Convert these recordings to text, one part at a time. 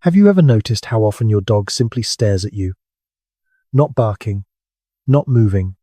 Have you ever noticed how often your dog simply stares at you? Not barking, not moving,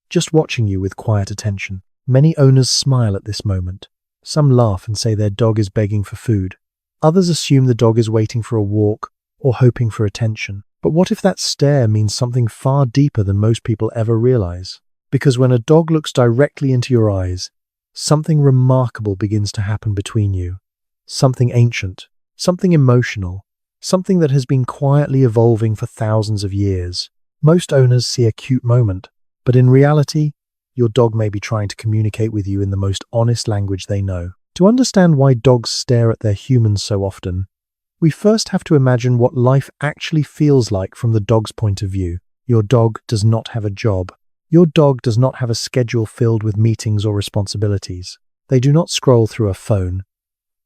just watching you with quiet attention. Many owners smile at this moment. Some laugh and say their dog is begging for food. Others assume the dog is waiting for a walk or hoping for attention. But what if that stare means something far deeper than most people ever realize? Because when a dog looks directly into your eyes, something remarkable begins to happen between you. Something ancient, something emotional, something that has been quietly evolving for thousands of years. Most owners see a cute moment, but in reality, your dog may be trying to communicate with you in the most honest language they know. To understand why dogs stare at their humans so often, we first have to imagine what life actually feels like from the dog's point of view. Your dog does not have a job. Your dog does not have a schedule filled with meetings or responsibilities. They do not scroll through a phone.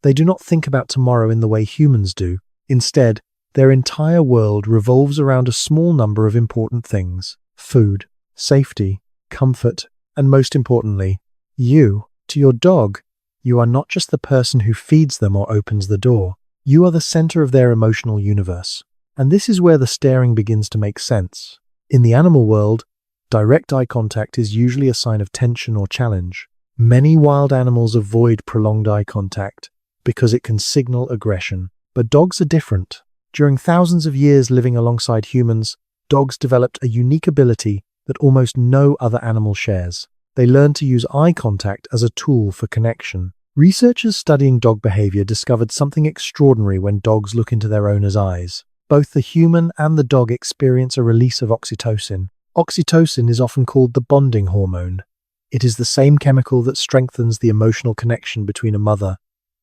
They do not think about tomorrow in the way humans do. Instead, their entire world revolves around a small number of important things: food, safety, comfort, and most importantly, you. To your dog, you are not just the person who feeds them or opens the door. You are the center of their emotional universe. And this is where the staring begins to make sense. In the animal world, direct eye contact is usually a sign of tension or challenge. Many wild animals avoid prolonged eye contact because it can signal aggression. But dogs are different. During thousands of years living alongside humans, dogs developed a unique ability that almost no other animal shares. They learned to use eye contact as a tool for connection. Researchers studying dog behavior discovered something extraordinary when dogs look into their owner's eyes. Both the human and the dog experience a release of oxytocin. Oxytocin is often called the bonding hormone. It is the same chemical that strengthens the emotional connection between a mother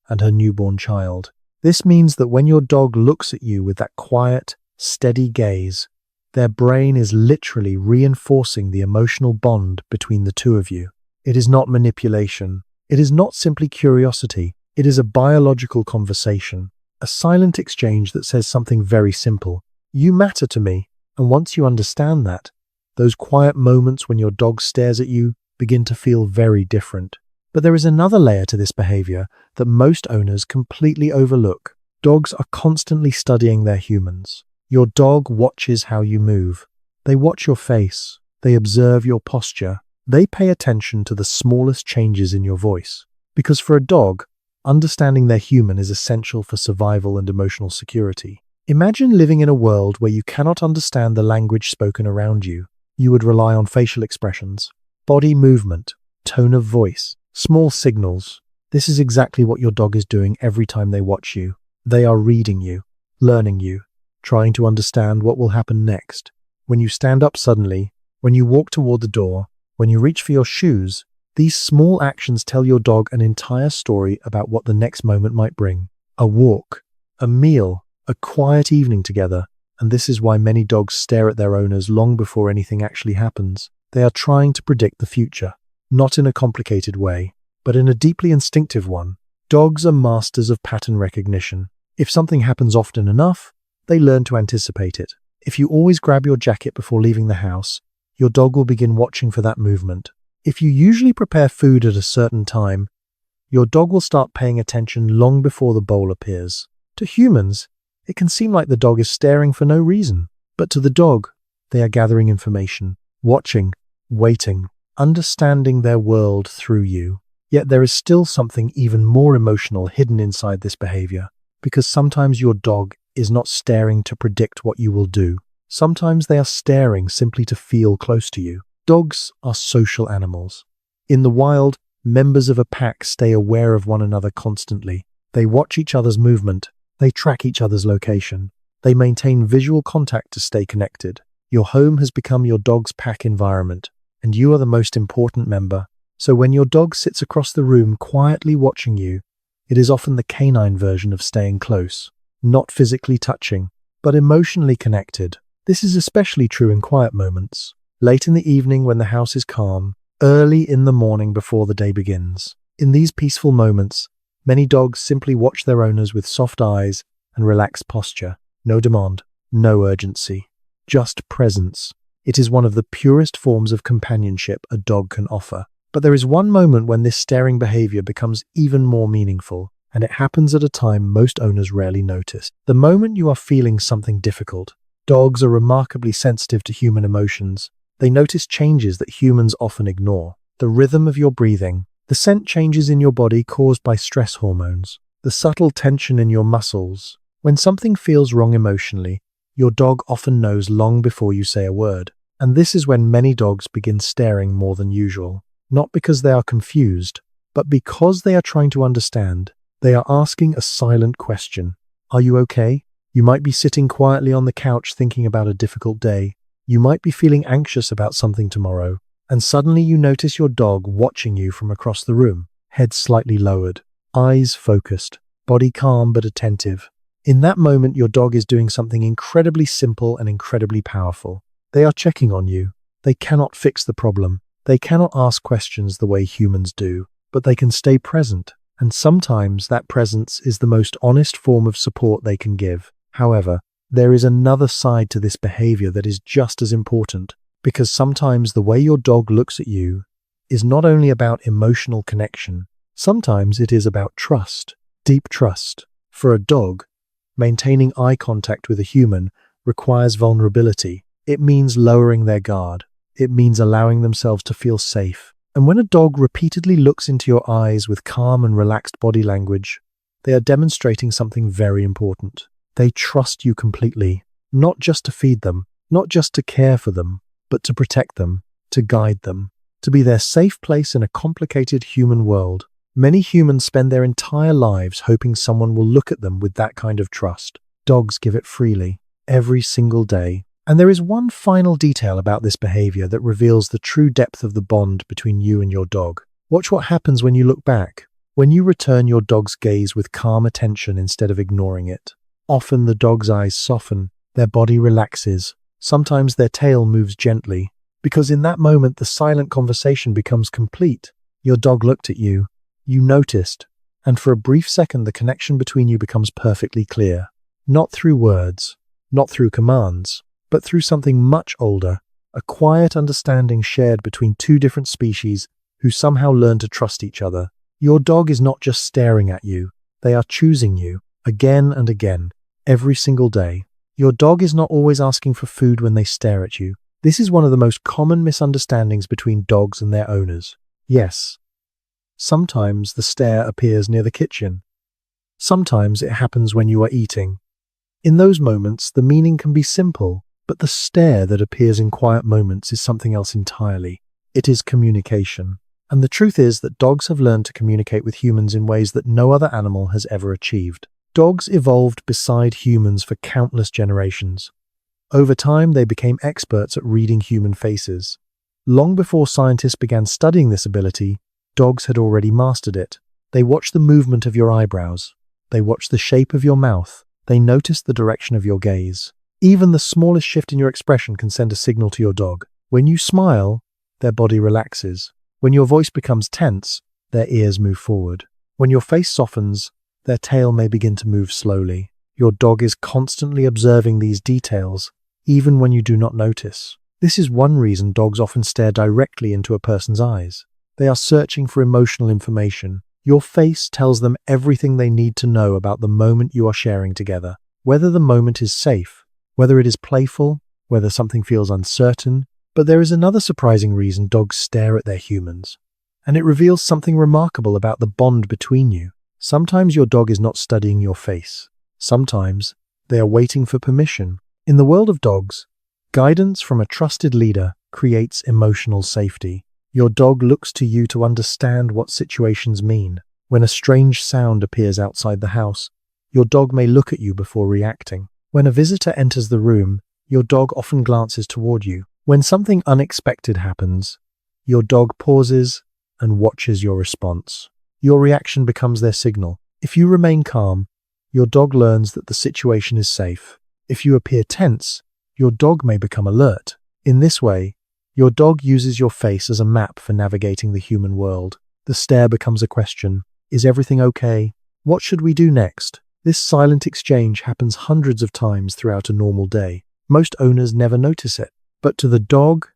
and her newborn child. This means that when your dog looks at you with that quiet, steady gaze, their brain is literally reinforcing the emotional bond between the two of you. It is not manipulation. It is not simply curiosity. It is a biological conversation, a silent exchange that says something very simple. You matter to me. And once you understand that, those quiet moments when your dog stares at you begin to feel very different. But there is another layer to this behavior that most owners completely overlook. Dogs are constantly studying their humans. Your dog watches how you move. They watch your face. They observe your posture. They pay attention to the smallest changes in your voice. Because for a dog, understanding their human is essential for survival and emotional security. Imagine living in a world where you cannot understand the language spoken around you. You would rely on facial expressions, body movement, tone of voice, small signals. This is exactly what your dog is doing every time they watch you. They are reading you, learning you, trying to understand what will happen next. When you stand up suddenly, when you walk toward the door, when you reach for your shoes, these small actions tell your dog an entire story about what the next moment might bring. A walk, a meal, a quiet evening together. And this is why many dogs stare at their owners long before anything actually happens. They are trying to predict the future, not in a complicated way, but in a deeply instinctive one. Dogs are masters of pattern recognition. If something happens often enough, they learn to anticipate it. If you always grab your jacket before leaving the house, your dog will begin watching for that movement. If you usually prepare food at a certain time, your dog will start paying attention long before the bowl appears. To humans, it can seem like the dog is staring for no reason. But to the dog, they are gathering information, watching, waiting, understanding their world through you. Yet there is still something even more emotional hidden inside this behavior. Because sometimes your dog is not staring to predict what you will do. Sometimes they are staring simply to feel close to you. Dogs are social animals. In the wild, members of a pack stay aware of one another constantly. They watch each other's movement. They track each other's location. They maintain visual contact to stay connected. Your home has become your dog's pack environment, and you are the most important member. So when your dog sits across the room quietly watching you, it is often the canine version of staying close, not physically touching, but emotionally connected. This is especially true in quiet moments, late in the evening when the house is calm, early in the morning before the day begins. In these peaceful moments, many dogs simply watch their owners with soft eyes and relaxed posture. No demand, no urgency, just presence. It is one of the purest forms of companionship a dog can offer. But there is one moment when this staring behavior becomes even more meaningful. and it happens at a time most owners rarely notice. The moment you are feeling something difficult, dogs are remarkably sensitive to human emotions. They notice changes that humans often ignore. The rhythm of your breathing, the scent changes in your body caused by stress hormones, the subtle tension in your muscles. When something feels wrong emotionally, your dog often knows long before you say a word. And this is when many dogs begin staring more than usual. Not because they are confused, but because they are trying to understand. They are asking a silent question. Are you okay? You might be sitting quietly on the couch thinking about a difficult day. You might be feeling anxious about something tomorrow. And suddenly you notice your dog watching you from across the room, head slightly lowered, eyes focused, body calm but attentive. In that moment, your dog is doing something incredibly simple and incredibly powerful. They are checking on you. They cannot fix the problem. They cannot ask questions the way humans do, but they can stay present. And sometimes that presence is the most honest form of support they can give. However, there is another side to this behavior that is just as important, because sometimes the way your dog looks at you is not only about emotional connection, sometimes it is about trust, deep trust. For a dog, maintaining eye contact with a human requires vulnerability. It means lowering their guard. It means allowing themselves to feel safe. And when a dog repeatedly looks into your eyes with calm and relaxed body language, they are demonstrating something very important. They trust you completely, not just to feed them, not just to care for them, but to protect them, to guide them, to be their safe place in a complicated human world. Many humans spend their entire lives hoping someone will look at them with that kind of trust. Dogs give it freely, every single day. And there is one final detail about this behavior that reveals the true depth of the bond between you and your dog. Watch what happens when you look back, when you return your dog's gaze with calm attention instead of ignoring it. Often the dog's eyes soften, their body relaxes, sometimes their tail moves gently, because in that moment the silent conversation becomes complete. Your dog looked at you, you noticed, and for a brief second the connection between you becomes perfectly clear. Not through words, not through commands, but through something much older, a quiet understanding shared between two different species who somehow learn to trust each other. Your dog is not just staring at you, they are choosing you, again and again, every single day. Your dog is not always asking for food when they stare at you. This is one of the most common misunderstandings between dogs and their owners. Yes, sometimes the stare appears near the kitchen. Sometimes it happens when you are eating. In those moments, the meaning can be simple, but the stare that appears in quiet moments is something else entirely. It is communication. And the truth is that dogs have learned to communicate with humans in ways that no other animal has ever achieved. Dogs evolved beside humans for countless generations. Over time, they became experts at reading human faces. Long before scientists began studying this ability, dogs had already mastered it. They watched the movement of your eyebrows. They watched the shape of your mouth. They noticed the direction of your gaze. Even the smallest shift in your expression can send a signal to your dog. When you smile, their body relaxes. When your voice becomes tense, their ears move forward. When your face softens, their tail may begin to move slowly. Your dog is constantly observing these details, even when you do not notice. This is one reason dogs often stare directly into a person's eyes. They are searching for emotional information. Your face tells them everything they need to know about the moment you are sharing together. Whether the moment is safe, whether it is playful, whether something feels uncertain. But there is another surprising reason dogs stare at their humans, and it reveals something remarkable about the bond between you. Sometimes your dog is not studying your face. Sometimes they are waiting for permission. In the world of dogs, guidance from a trusted leader creates emotional safety. Your dog looks to you to understand what situations mean. When a strange sound appears outside the house, your dog may look at you before reacting. When a visitor enters the room, your dog often glances toward you. When something unexpected happens, your dog pauses and watches your response. Your reaction becomes their signal. If you remain calm, your dog learns that the situation is safe. If you appear tense, your dog may become alert. In this way, your dog uses your face as a map for navigating the human world. The stare becomes a question. Is everything okay? What should we do next? This silent exchange happens hundreds of times throughout a normal day. Most owners never notice it. But to the dog,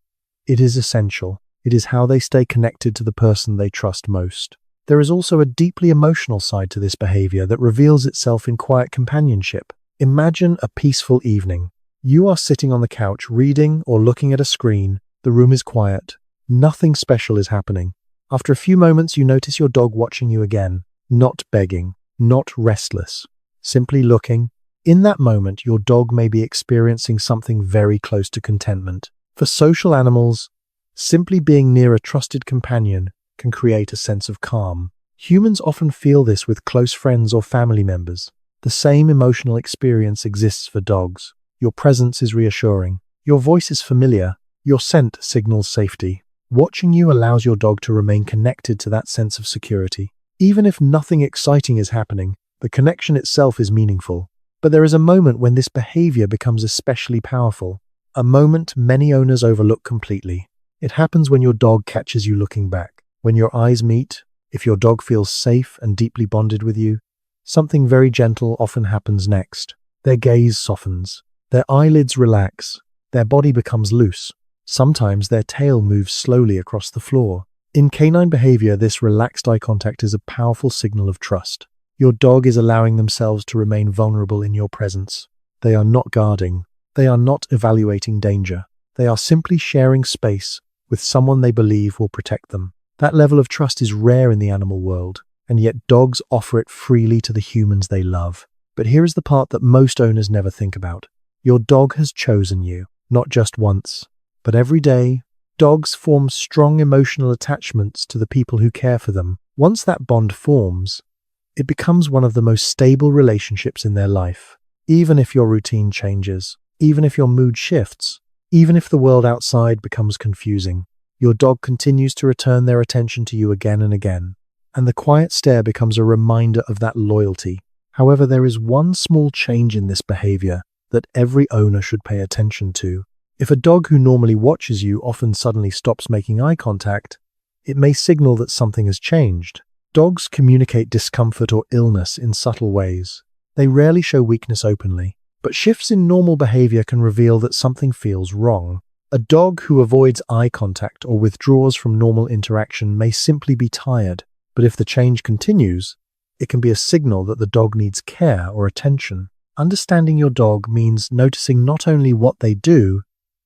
it is essential. It is how they stay connected to the person they trust most. There is also a deeply emotional side to this behavior that reveals itself in quiet companionship. Imagine a peaceful evening. You are sitting on the couch reading or looking at a screen. The room is quiet. Nothing special is happening. After a few moments, you notice your dog watching you again, not begging, not restless, simply looking. In that moment, your dog may be experiencing something very close to contentment. For social animals, simply being near a trusted companion can create a sense of calm. Humans often feel this with close friends or family members. The same emotional experience exists for dogs. Your presence is reassuring. Your voice is familiar. Your scent signals safety. Watching you allows your dog to remain connected to that sense of security. Even if nothing exciting is happening, the connection itself is meaningful. But there is a moment when this behavior becomes especially powerful. A moment many owners overlook completely. It happens when your dog catches you looking back. When your eyes meet, if your dog feels safe and deeply bonded with you, something very gentle often happens next. Their gaze softens. Their eyelids relax. Their body becomes loose. Sometimes their tail moves slowly across the floor. In canine behavior, this relaxed eye contact is a powerful signal of trust. Your dog is allowing themselves to remain vulnerable in your presence. They are not guarding. They are not evaluating danger. They are simply sharing space with someone they believe will protect them. That level of trust is rare in the animal world, and yet dogs offer it freely to the humans they love. But here is the part that most owners never think about. Your dog has chosen you, not just once, but every day. Dogs form strong emotional attachments to the people who care for them. Once that bond forms, it becomes one of the most stable relationships in their life. Even if your routine changes, even if your mood shifts, even if the world outside becomes confusing, your dog continues to return their attention to you again and again, and the quiet stare becomes a reminder of that loyalty. However, there is one small change in this behavior that every owner should pay attention to. If a dog who normally watches you often suddenly stops making eye contact, it may signal that something has changed. Dogs communicate discomfort or illness in subtle ways. They rarely show weakness openly, but shifts in normal behavior can reveal that something feels wrong. A dog who avoids eye contact or withdraws from normal interaction may simply be tired, but if the change continues, it can be a signal that the dog needs care or attention. Understanding your dog means noticing not only what they do,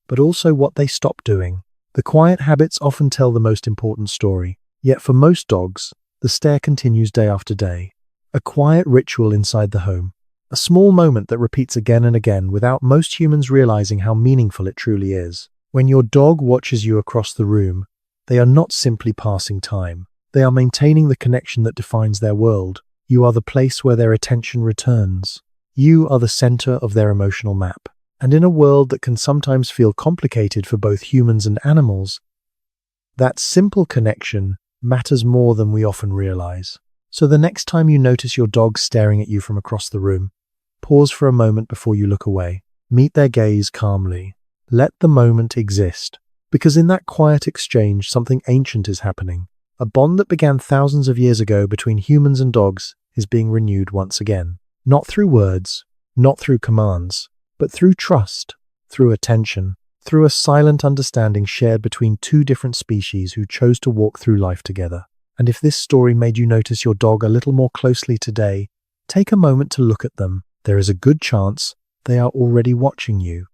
but also what they stop doing. The quiet habits often tell the most important story, yet for most dogs, the stare continues day after day. A quiet ritual inside the home. A small moment that repeats again and again without most humans realizing how meaningful it truly is. When your dog watches you across the room, they are not simply passing time. They are maintaining the connection that defines their world. You are the place where their attention returns. You are the center of their emotional map. And in a world that can sometimes feel complicated for both humans and animals, that simple connection matters more than we often realize. So the next time you notice your dog staring at you from across the room, pause for a moment before you look away. Meet their gaze calmly. Let the moment exist. Because in that quiet exchange, something ancient is happening. A bond that began thousands of years ago between humans and dogs is being renewed once again. Not through words, not through commands, but through trust, through attention, through a silent understanding shared between two different species who chose to walk through life together. And if this story made you notice your dog a little more closely today, take a moment to look at them. There is a good chance they are already watching you.